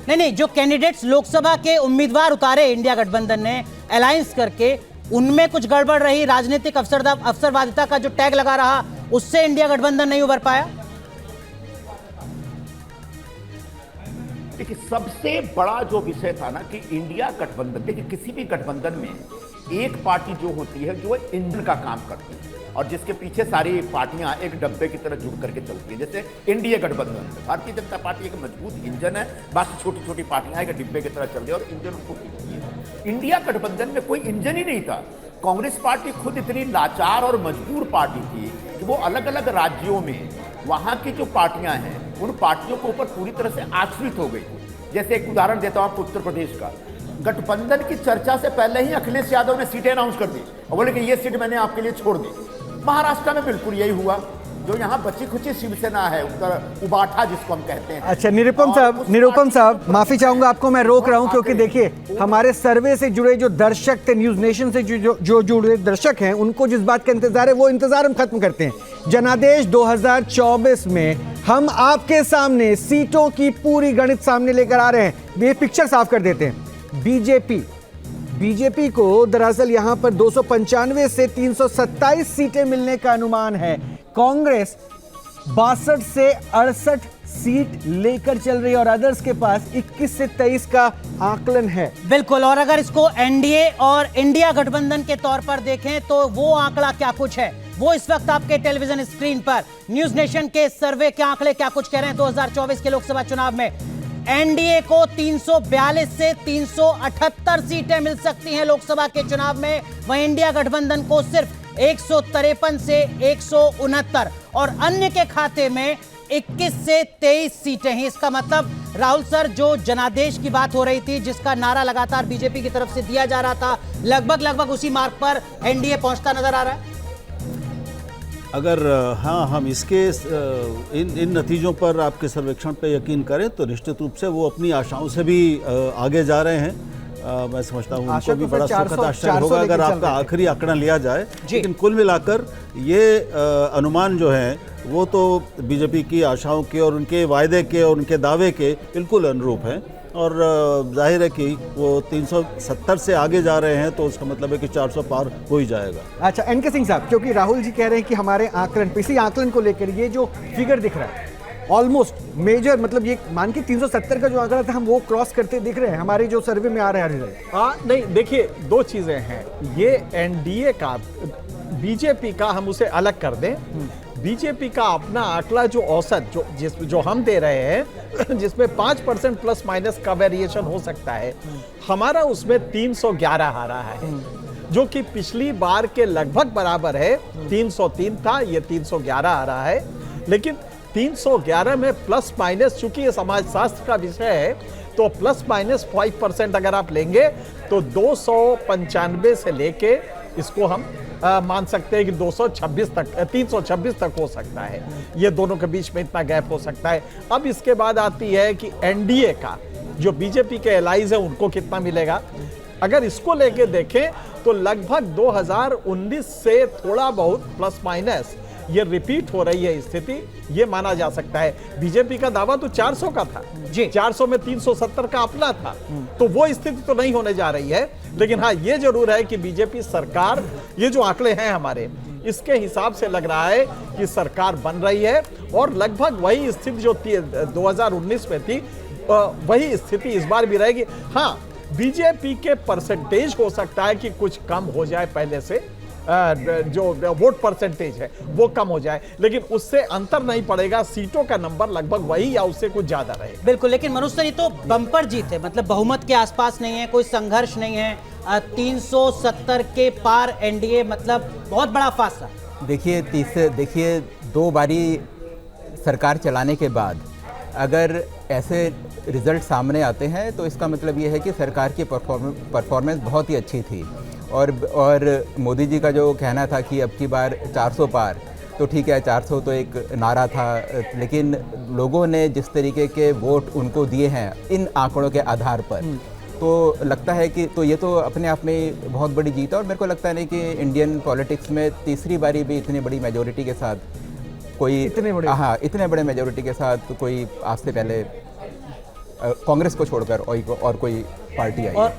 नहीं नहीं, जो कैंडिडेट्स लोकसभा के उम्मीदवार उतारे इंडिया गठबंधन ने अलायंस करके, उनमें कुछ गड़बड़ रही, राजनीतिक अवसरवादिता का जो टैग लगा रहा, उससे इंडिया गठबंधन नहीं उभर पाया। देखिए, सबसे बड़ा जो विषय था ना कि इंडिया गठबंधन, देखिए किसी भी गठबंधन में एक पार्टी जो होती है जो इंजन का काम करती है और जिसके पीछे सारी पार्टियां एक डब्बे की तरह जुड़ करके चलती है। जैसे इंडिया गठबंधन, भारतीय जनता पार्टी एक मजबूत इंजन है, बाकी छोटी छोटी पार्टियां एक डिब्बे की तरह चल रही है और इंजन उसको खींचती है। इंडिया गठबंधन में कोई इंजन ही नहीं था। कांग्रेस पार्टी खुद इतनी लाचार और मजबूर पार्टी थी कि वो अलग अलग राज्यों में वहां की जो पार्टियां हैं उन पार्टियों के ऊपर पूरी तरह से आश्रित हो गई थी। जैसे एक उदाहरण देता हूं आपको उत्तर प्रदेश का, गठबंधन की चर्चा से पहले ही अखिलेश यादव ने सीटें अनाउंस कर दी और बोले कि ये सीट मैंने आपके लिए छोड़ दी। महाराष्ट्र में बिल्कुल यही हुआ। जो यहाँ बची खुची शिवसेना है, उत्तर उबाठा जिसको हम कहते हैं। अच्छा, निरुपम साहब माफी चाहूंगा, आपको मैं रोक रहा हूं क्योंकि देखिए हमारे सर्वे से जुड़े जो दर्शक थे, न्यूज नेशन से जो जुड़े दर्शक हैं, उनको जिस बात का इंतजार है वो इंतजार हम खत्म करते हैं। जनादेश 2024 में हम आपके सामने सीटों की पूरी गणित सामने लेकर आ रहे हैं। ये पिक्चर साफ कर देते हैं। बीजेपी को दरअसल यहां पर 295 से 327 सीटें मिलने का अनुमान है। कांग्रेस 62 से 68 सीट लेकर चल रही है और अदर्स के पास 21 से 23 का आकलन है। बिल्कुल, और अगर इसको एनडीए और इंडिया गठबंधन के तौर पर देखें तो वो आंकड़ा क्या कुछ है, वो इस वक्त आपके टेलीविजन स्क्रीन पर न्यूज नेशन के सर्वे के आंकड़े क्या कुछ कह रहे हैं। 2024 के लोकसभा चुनाव में एनडीए को 342 से 378 सीटें मिल सकती हैं लोकसभा के चुनाव में, वहीं इंडिया गठबंधन को सिर्फ 153 से 169 और अन्य के खाते में 21 से 23 सीटें हैं। इसका मतलब राहुल सर, जो जनादेश की बात हो रही थी, जिसका नारा लगातार बीजेपी की तरफ से दिया जा रहा था, लगभग उसी मार्ग पर एनडीए पहुंचता नजर आ रहा है। अगर हाँ, हम इसके इन नतीजों पर आपके सर्वेक्षण पे यकीन करें तो निश्चित रूप से वो अपनी आशाओं से भी आगे जा रहे हैं। मैं समझता हूँ उनको भी बड़ा सुखद आश्चर्य होगा अगर आपका आखिरी आंकड़ा लिया जाए। लेकिन कुल मिलाकर ये अनुमान जो हैं वो तो बीजेपी की आशाओं के और उनके वायदे के और उनके दावे के बिल्कुल अनुरूप हैं और जाहिर है कि वो 370 से आगे जा रहे हैं तो उसका मतलब है कि 400 पार हो ही जाएगा। अच्छा, एनके सिंह साहब, क्योंकि राहुल जी कह रहे हैं कि हमारे आकलन, इसी आकलन को लेकर ये जो फिगर दिख रहा है ऑलमोस्ट मेजर, मतलब ये मान के 370 का जो आंकड़ा था हम वो क्रॉस करते दिख रहे हैं हमारे जो सर्वे में आ रहे हैं रिजल्ट। नहीं, देखिए दो चीजें हैं। ये एनडीए का, बीजेपी का हम उसे अलग कर दें। बीजेपी का अपना आंकड़ा जो औसत जो हम दे रहे हैं जिसमें 5% प्लस माइनस का वेरिएशन हो सकता है, हमारा उसमें 311 आ रहा है जो कि पिछली बार के लगभग बराबर है। 303 था, ये 311 आ रहा है। लेकिन 311 में प्लस माइनस, चूंकि ये समाजशास्त्र का विषय है तो प्लस माइनस 5% अगर आप लेंगे तो 295 से लेके इसको हम मान सकते हैं कि 226 तक, 326 तक हो सकता है। ये दोनों के बीच में इतना गैप हो सकता है। अब इसके बाद आती है कि एनडीए का, जो बीजेपी के एलाइज है, उनको कितना मिलेगा। अगर इसको लेके देखें तो लगभग 2019 से थोड़ा बहुत प्लस माइनस ये रिपीट हो रही है स्थिति, ये माना जा सकता है। बीजेपी का दावा तो 400 का था जी, 400 में 370 का अपना था, तो वो स्थिति तो नहीं होने जा रही है। लेकिन हाँ, ये जरूर है कि बीजेपी सरकार, ये जो आंकड़े हैं हमारे, इसके हिसाब से लग रहा है कि सरकार बन रही है और लगभग वही स्थिति जो 2019 में थी वही स्थिति इस बार भी रहेगी। हाँ, बीजेपी के परसेंटेज हो सकता है कि कुछ कम हो जाए, पहले से जो वोट परसेंटेज है वो कम हो जाए, लेकिन उससे अंतर नहीं पड़ेगा। सीटों का नंबर लगभग वही या उससे कुछ ज्यादा रहेगा। बिल्कुल, लेकिन मनोज सर, ये तो बम्पर जीत है, मतलब बहुमत के आसपास नहीं है, कोई संघर्ष नहीं है। 370 के पार एनडीए, मतलब बहुत बड़ा फासला। देखिए 2 बारी सरकार चलाने के बाद अगर ऐसे रिजल्ट सामने आते हैं तो इसका मतलब ये है कि सरकार की परफॉर्मेंस बहुत ही अच्छी थी। और मोदी जी का जो कहना था कि अब की बार 400 पार, तो ठीक है, 400 तो एक नारा था, लेकिन लोगों ने जिस तरीके के वोट उनको दिए हैं इन आंकड़ों के आधार पर, तो लगता है कि तो ये तो अपने आप में बहुत बड़ी जीत है। और मेरे को लगता नहीं कि इंडियन पॉलिटिक्स में तीसरी बारी भी इतनी बड़ी मेजोरिटी के साथ कोई, इतने बड़े मेजोरिटी के साथ कोई आज से पहले कांग्रेस को छोड़कर और कोई पार्टी आई है। और